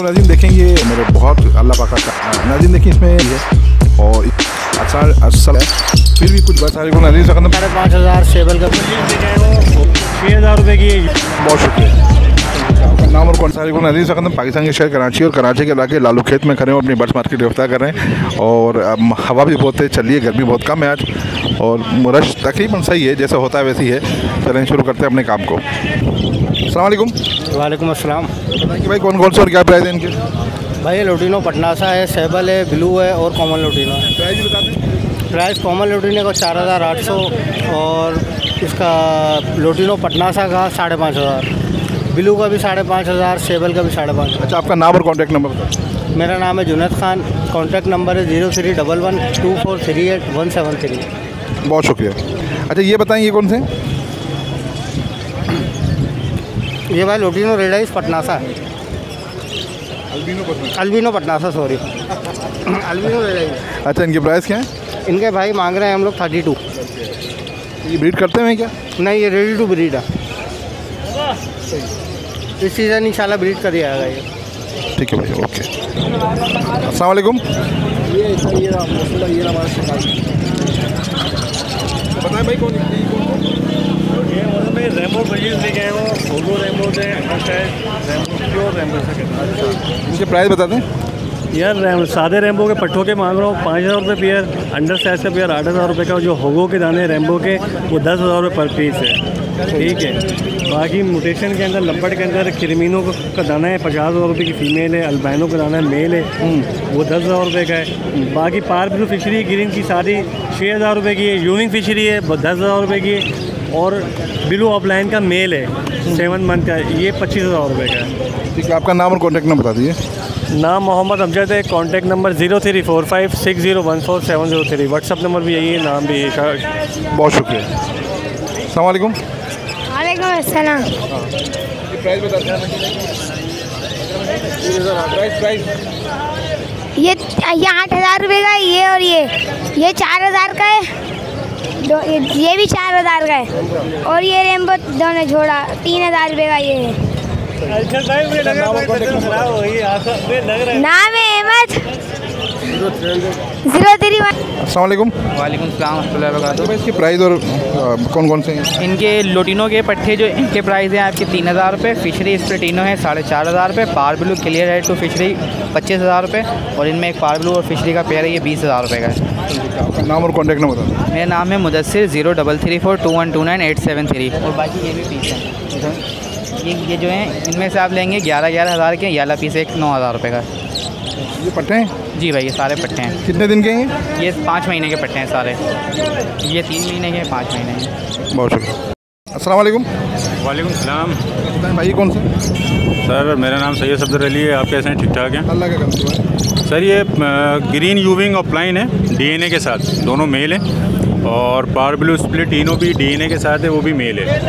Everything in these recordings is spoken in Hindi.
नाज़रीन देखें ये मेरे बहुत अल्लाह पाक का नाज़रीन देखें इसमें है और अच्छा है फिर भी कुछ बता रहे नाज़रीन 5,500 सेबल का 6,000 रुपये की। बहुत शुक्रिया। आपका नाम और कौन सा नाज़रीन सकंदम पाकिस्तान के शहर कराची और कराची के इलाके लालू खेत में खड़े हैं, अपनी बर्ड्स मार्केट गिरफ्तार कर रहे हैं और हवा भी बहुत है, चलिए गर्मी बहुत कम है आज और रश तकरीबन सही है, जैसा होता है वैसे ही है। चलें शुरू करते हैं अपने काम को। अस्सलाम वालेकुम। वालेकुम अस्सलाम। बताइए भाई कौन कौन से और क्या प्राइस है इनके? भाई लोटिनो पटनासा है, सेबल है, ब्लू है और कॉमन लोटिनो है। प्राइस बता दें। प्राइस कॉमन लोटिनो का 4,800 और इसका लोटिनो पटनासा का 5,500, ब्लू का भी 5,500, सेबल का भी 5,500। अच्छा आपका नाम और कॉन्टैक्ट नंबर बताओ। मेरा नाम है जुनैद खान, कॉन्टैक्ट नंबर है 03112438 बहुत शुक्रिया। अच्छा ये बताएं ये कौन से? ये भाई लोटिनो रेड आइस पटनासा है, अल्बिनो पटनासा सॉरी अल्बिनो रेड आइस। अच्छा इनके प्राइस क्या है? इनके भाई मांग रहे हैं हम लोग 32। ये ब्रीड करते हैं क्या? नहीं, ये रेडी टू ब्रीड है, इस सीज़न इंशाल्लाह ब्रीड कर दिया जाएगा ये। ठीक है भाई, ओके। अस्सलाम वालेकुम। बताएं भाई कौन ये रेमो बजीज लेके आए वो होगो रेमो से रेमो रेमो से। इनके प्राइस बता दें। यार सादे रेम्बो के पट्ठों के मांग रहा हूँ 5,000 रुपये पेयर, अंडर साइज का पेयर 8,000 रुपये का, जो होगो के दाने रेम्बो के वो 10,000 रुपये पर पीस है। ठीक है, बाकी म्यूटेशन के अंदर लंबड़ के अंदर क्रिमिनो का दाना है 50,000 रुपये की फ़ीमेल है, अल्बाइनो का दाना है मेल है वो 10,000 रुपये का है। बाकी पार ब्लू फिशरी ग्रीन की सारी 6,000 रुपये की है, यूनिक फिशरी है 10,000 रुपये की है और ब्लू ऑफलाइन का मेल है 7 मंथ का, ये 25,000 रुपये का है। ठीक है, आपका नाम और कॉन्टैक्ट नंबर बता दीजिए। नाम मोहम्मद अमजद है, कॉन्टैक्ट नंबर 03456014 व्हाट्सअप नंबर भी यही है, नाम भी यही। बहुत शुक्रिया। अस्सलाम वालेकुम। वालेकुम अस्सलाम। प्राइस बता दें। ये 8,000 रुपये का है, ये और ये 4,000 का है, ये भी 4,000 का है और ये रेम्बो दोनों जोड़ा 3,000 रुपये का ये है। नाम है अहमद 031। अस्सलाम वालेकुम। वालेकुम सलाम रहमतुल्लाहि व बरकातुहू। इसकी प्राइस और कौन कौन से हैं? इनके लोटिनो के पट्टे जो इनके प्राइस हैं आपके 3,000 रुपये, फिशरी स्प्लेटिनो है 4,500 रुपये, पार ब्लू क्लियर है टू फिशरी 25,000 रुपये और इनमें एक पार ब्लू और फिशरी का पेयर है ये 20,000 रुपये का है। आपका नाम और कॉन्टैक्ट नंबर बता दें। मेरा नाम है मुदस्सिर 03342129 और बाकी ये भी पीस हैं। ये जो हैं इनमें से आप लेंगे 11,000 हज़ार के, ये वाला पीस एक 9,000 रुपये का। ये पट्टे हैं? जी भाई ये सारे पट्टे हैं। कितने दिन के हैं ये 5 महीने के पट्टे हैं सारे, ये 3 महीने के 5 महीने के। बहुत शुक्रिया। अस्सलाम वालेकुम। वालेकुम सलाम। बताएं भाई कौन से? सर मेरा नाम सैयद सफदर अली है, आप कैसे हैं? ठीक ठाक हैं अल्लाह का करम है। सर। ये ग्रीन यूविंग ऑफलाइन है, डीएनए के साथ, दोनों मेल हैं और पार ब्लू स्प्लिटिनो भी डीएनए के साथ है, वो भी मेल है।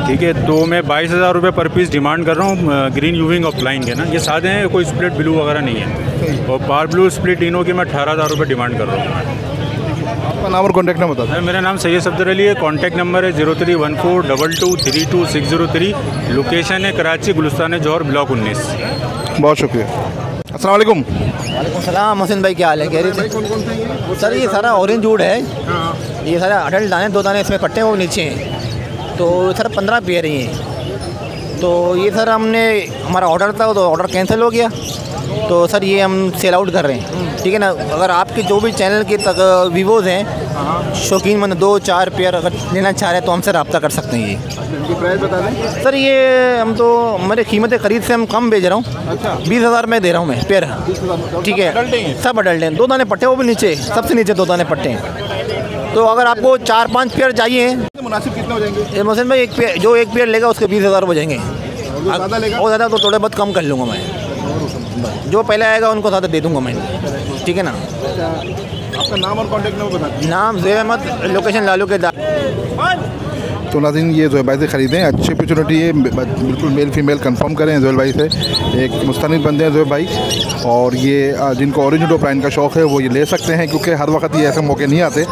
ठीक है, तो मैं 22,000 रुपये पर पीस डिमांड कर रहा हूँ ग्रीन यूविंग ऑफलाइन के ना, ये सादे हैं, कोई स्प्लिट ब्लू वगैरह नहीं है। और पार ब्लू स्प्लिटिनो के मैं 18,000 रुपये डिमांड कर रहा हूँ। आपका नाम और कॉन्टैक्ट नंबर बता दें। सर मेरा नाम सैयद सफदर अली है, कॉन्टैक्ट नंबर है 031422322603, लोकेशन है कराची गुलिस्तान जौहर ब्लॉक 19। बहुत शुक्रिया। अस्सलाम वालेकुम। वालेकुम सलाम। मोहसिन भाई क्या हाल है? कह रहे थे सर ये सारा ऑरेंज वुड है, ये सारा अडल्ट दाने, 2 दाने इसमें पट्टे वो नीचे हैं, तो सर 15 पेयर ही हैं। तो ये सर हमने हमारा ऑर्डर था तो ऑर्डर कैंसिल हो गया, तो सर ये हम सेल आउट कर रहे हैं। ठीक है ना, अगर आपके जो भी चैनल के तक वीवोज़ हैं शौकीन मन 2-4 पेयर अगर लेना चाह रहे हैं तो हमसे रब्ता कर सकते हैं। ये प्राइस बता दें। सर ये हम तो हमारे कीमत खरीद से हम कम बेच रहा हूँ। अच्छा 20,000 में दे रहा हूँ मैं पेयर। ठीक है, सब अडल्ट हैं, 2 दाने पट्टे वो भी नीचे, सबसे नीचे 2 दाने पट्टे हैं। तो अगर आपको 4-5 पेयर चाहिए, मुनासिब कितने हो जाएंगे? मोहसिन भाई एक पेयर लेगा उसके 20,000 हो जाएंगे। ज़्यादा लेगा और ज़्यादा तो थोड़े बहुत कम कर लूँगा मैं, जो पहले आएगा उनको ज़्यादा दे दूँगा मैं। ठीक है ना। आपका नाम और कॉन्टैक्ट नंबर बता दें। नाम ज़ेब अहमद, लोकेशन लालू के तो नाज़रीन ये ज़ोहैब भाई से ख़रीदें, अच्छी अपॉर्चुनिटी है, बिल्कुल मेल फीमेल कंफर्म करें ज़ोहैब भाई से। एक मुस्तनिद बंदे हैं ज़ोहैब भाई, और ये जिनको ऑरेंज डोप्लाइन का शौक़ है वो ये ले सकते हैं, क्योंकि हर वक्त ये ऐसे मौके नहीं आते।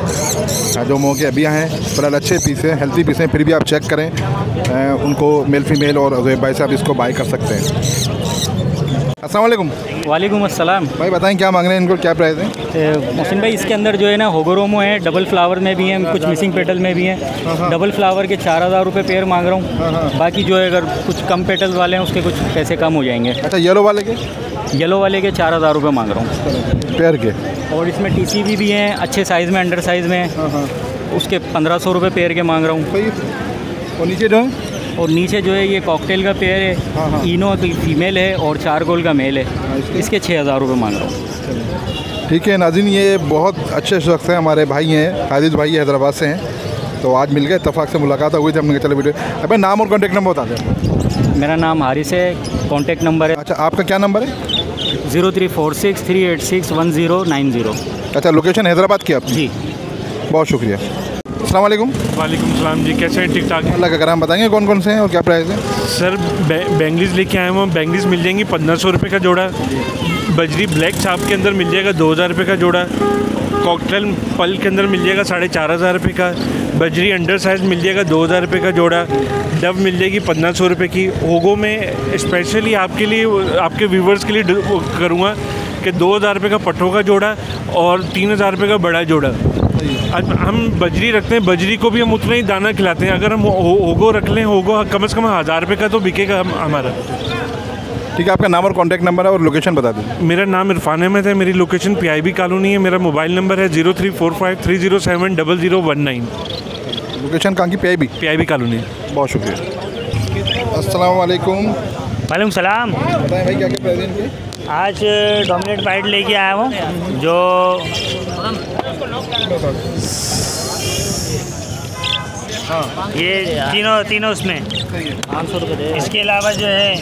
जो मौके अभी हैं फिलहाल अच्छे पीस हैं, हेल्थी पीस हैं, फिर भी आप चेक करें उनको मेल फीमेल, और ज़ोहैब भाई से आप इसको बाई कर सकते हैं। अस्सलाम वालेकुम। वालेकुम अस्सलाम। भाई बताएं क्या मांग रहे हैं, इनको क्या प्राइस है? मोहसिन भाई इसके अंदर जो है ना होगोरोमो है, डबल फ्लावर में भी हैं, कुछ मिसिंग पेटल में भी हैं। डबल फ्लावर के 4000 रुपये पेयर मांग रहा हूँ। बाकी जो है अगर कुछ कम पेटल वाले हैं उसके कुछ पैसे कम हो जाएंगे। अच्छा येलो वाले के? येलो वाले के 4000 रुपये मांग रहा हूँ पेयर के। और इसमें TCB भी हैं, अच्छे साइज़ में, अंडर साइज़ में, उसके 1500 रुपये पेयर के मांग रहा हूँ। और नीचे जो है? और नीचे जो है ये कॉकटेल का पेयर है, इनो की फीमेल है और चारकोल का मेल है, इसके 6000 रुपये मांग रहा हूँ। ठीक है नाज़रीन, ये बहुत अच्छे शख्स हैं, हमारे भाई हैं, हाजिद भाई हैदराबाद से हैं। तो आज मिल गए, इत्तफाक से मुलाकात हुई थी, हमने कहा चलो वीडियो। अब नाम और कॉन्टैक्ट नंबर बता दें। मेरा नाम हारिस है, कॉन्टैक्ट नंबर है। अच्छा आपका क्या नंबर है? 034638619090। अच्छा लोकेशन हैदराबाद की आपकी? जी बहुत शुक्रिया। अस्सलाम वालेकुम। वालेकुम सलाम जी, कैसे हैं? ठीक ठाक है अल्लाह का करम। बताएंगे कौन कौन से हैं और क्या प्राइस है? सर। बैंगल्स लेके आए हुए, बैंगल्स मिल जाएंगी 1500 रुपये का जोड़ा। बजरी ब्लैक छाप के अंदर मिल जाएगा 2000 रुपये का जोड़ा। कॉकटेल पल के अंदर मिल जाएगा 4500 रुपये का। बजरी अंडर साइज़ मिल जाएगा 2000 रुपये का जोड़ा। डब मिल जाएगी 1500 रुपये की। होगो में स्पेशली आपके लिए, आपके व्यूवर्स के लिए करूँगा कि 2000 रुपये का पट्ठों का जोड़ा और 3000 रुपये का बड़ा जोड़ा। हम बजरी रखते हैं, बजरी को भी हम उतना ही दाना खिलाते हैं। अगर हम होगो रख लें, होगो कम से कम 1000 रुपये का तो बिकेगा हमारा। ठीक है, आपका नाम और कॉन्टैक्ट नंबर है और लोकेशन बता दें। मेरा नाम इरफान अहमद है, मेरी लोकेशन PIB कॉलोनी है। मेरा मोबाइल नंबर है 0345307019। लोकेशन कहाँ की? PIB colony. बहुत शुक्रिया। अस्सलाम वालेकुम। वालेकुम सलाम। बताएं भाई क्या क्या प्राइस है इनके? आज डोमिनेट वाइट लेके आया हूँ जो ये तीनों उसमें 500 रुपये। इसके अलावा जो है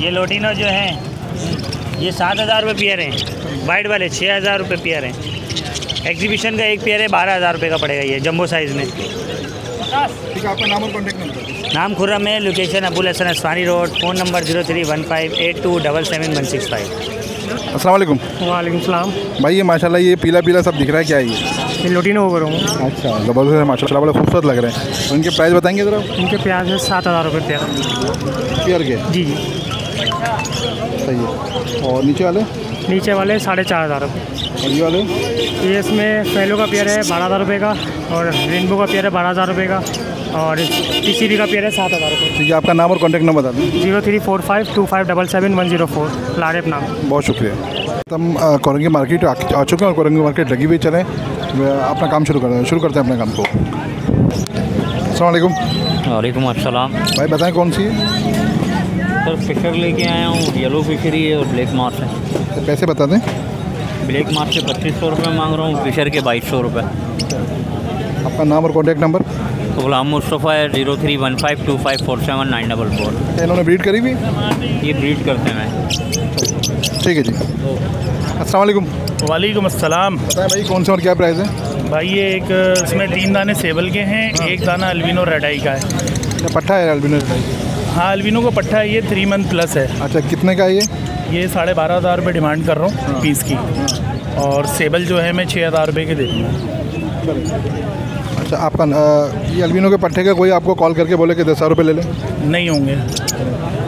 ये लोटिनो जो है ये 7000 रुपये पेयर हैं। वाइट वाले 6000 रुपये पेयर हैं। एग्जीबिशन का एक पेयर है 12000 रुपये का पड़ेगा, ये जंबो साइज़ में। ठीक है, आपका नाम और कॉन्टैक्ट नंबर? नाम खुर्रम है, location Abul Hasan Asfahani road, phone number 031582777165। अस्सलाम वालेकुम। वालेकुम सलाम। भाई ये माशाल्लाह ये पीला पीला सब दिख रहा है, क्या है ये? ये लोटिनो होगा। अच्छा ज़बरदस्त है माशाल्लाह, बड़े खूबसूरत लग रहे हैं। और इनके प्राइस बताएंगे ज़रा? इनके प्याज है 7000 रुपये पेयर। पेयर के? जी जी। सही है। और नीचे वाले? नीचे वाले 4500 रुपये। और ये वाले? ये इसमें फैलो का पेयर है 12000 रुपये का, और रेनबो का पेयर है 12000 रुपये का, और TCB का पेयर है 7000 रुपये। ठीक है, आपका नाम और कॉन्टैक्ट नंबर बता दें। 034525777104 लारेब नाम। बहुत शुक्रिया। हम कोरंगी मार्केट आ चुके हैं और कोरंगी मार्केट लगी हुई। चलें अपना काम शुरू करते हैं अपने काम को। अस्सलाम वालेकुम। वालेकुम अस्सलाम। भाई बताएं कौन सी है? सर फिशर लेके आया हूँ, येलो फिशरी है और ब्लैक मार्स है। तो पैसे बता दें। ब्लैक मार्स के 2500 रुपये मांग रहा हूँ, फिशर के 2200 रुपये। आपका नाम और कॉन्टैक्ट नंबर? गुलाम मुस्तफ़ा है, 031525479444। इन्होंने ब्रीड करी भी? ये ब्रीड करते हैं। ठीक है जी। अस्सलाम वालेकुम। वालेकुम अस्सलाम। बताएं भाई कौन से और क्या प्राइस है? भाई ये एक इसमें 3 दाने सेबल के हैं, एक दाना अल्बिनो रेड आई का है। पट्ठा है अल्बिनो? हाँ अल्बिनो का पट्ठा है, ये 3 मंथ प्लस है। अच्छा कितने का है ये? ये 12500 रुपये डिमांड कर रहा हूँ पीस की, और सेबल जो है मैं 6000 रुपये के दे दूँगा। अच्छा आपका ये अल्बिनो के पट्टे का कोई आपको कॉल करके बोले कि 10,000 रुपये ले लें? नहीं होंगे,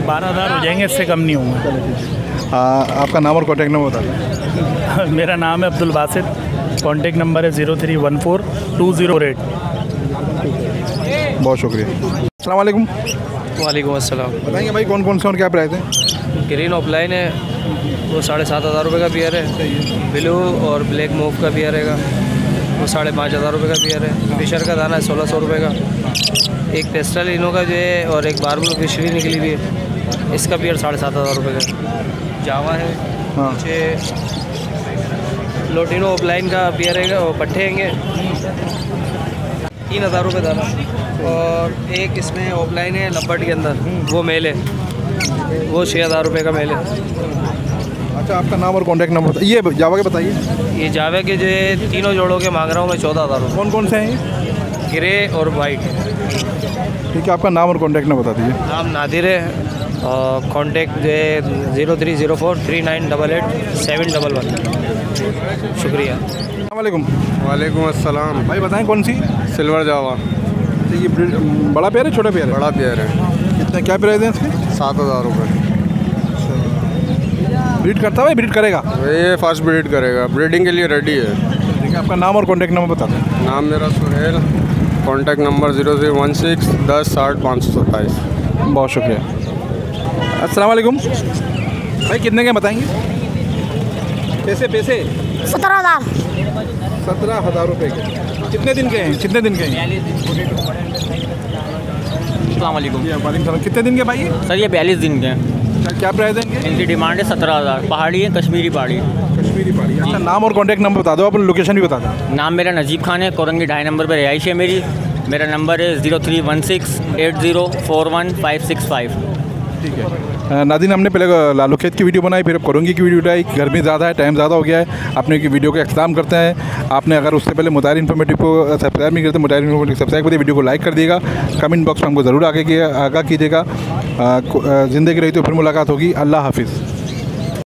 12000 हो जाएंगे, इससे कम नहीं होंगे। आपका नाम और कॉन्टैक्ट नंबर बता दें। मेरा नाम है अब्दुल बासित, कॉन्टैक्ट नंबर है 03142008। बहुत शुक्रिया। अस्सलाम वालेकुम। वालेकुम अस्सलाम। बताएंगे भाई कौन कौन से और क्या प्राइस है? ग्रीन ऑफलाइन है, वो 7500 रुपये का पेयर है। ब्लू और ब्लैक मूव का पेयर है, वो 5500 रुपये का पेयर है। फिशर का दाना है 1600 रुपये का। एक पेस्टल इनो का जो है और एक बारबल फिशरी निकली हुई है, इसका पेयर 7500 रुपये का। जावा है, नीचे लोटिनो ऑफलाइन का पेयर है, वो पट्टे हैंगे 3000 रुपये दाना। और एक इसमें ऑफलाइन है लब्बट के अंदर, वो मेल है, वो 6000 रुपये का मेल है। अच्छा आपका नाम और कॉन्टैक्ट नंबर ये जावा के बताइए। ये जावा के जो है तीनों जोड़ों के मांग रहा हूँ मैं 14000 रुपये। कौन कौन से हैं? ग्रे और वाइट। ठीक है, आपका नाम और कॉन्टैक्ट नंबर बता दीजिए। नाम नादिर है, कॉन्टैक्ट जो है 030439887111। शुक्रिया। वालेकुम। वालेकुम अस्सलाम। भाई बताएं कौन सी? सिल्वर जावा। ये बड़ा पेयर है छोटा पेयर है? बड़ा पेयर है। कितना क्या प्राइस है इसके? 7000 रुपये। ब्रीड करता है, ब्रीड करेगा? ये फर्स्ट ब्रीड करेगा, ब्रीडिंग के लिए रेडी है। ठीक है, आपका नाम और कॉन्टैक्ट नंबर बता दें। नाम मेरा सुहेल, कॉन्टैक्ट नंबर 0016 10 60 527। बहुत शुक्रिया। अस्सलाम वालेकुम भाई, कितने के बताएंगे? पैसे 17,000। 17,000 रुपये के। कितने दिन के हैं? कितने दिन के हैं? अस्सलामुअलैकुम। वालेकुम सलाम। कितने दिन के भाई? सर ये 42 दिन के हैं। क्या प्राइस है इनके? इनकी डिमांड है 17,000। पहाड़ी है, कश्मीरी पहाड़ी। कश्मीरी पहाड़ी। अच्छा, नाम और कॉन्टैक्ट नंबर बता दो, आप लोकेशन भी बता दो। नाम मेरा नजीब खान है, कोरंगी 2.5 नंबर पर रिहाइश है मेरी। मेरा नंबर है 0316 8041 ठीक है नादिन, हमने पहले लालू खेत की वीडियो बनाई, फिर अब कोरंगी की वीडियो बनाई। गर्मी ज़्यादा है, टाइम ज़्यादा हो गया है, अपने की वीडियो का अख्ताम करते हैं। आपने अगर उससे पहले मुताहिर इन्फॉर्मेटिव को सब्सक्राइब नहीं करते, मुताहिर इन्फॉर्मेटिव सब्सक्राइब करिए, वीडियो को लाइक कर दिएगा, कमेंट बॉक्स में हमको ज़रूर आगाह कीजिएगा। ज़िंदगी रही तो फिर मुलाकात होगी। अल्लाह हाफिज़।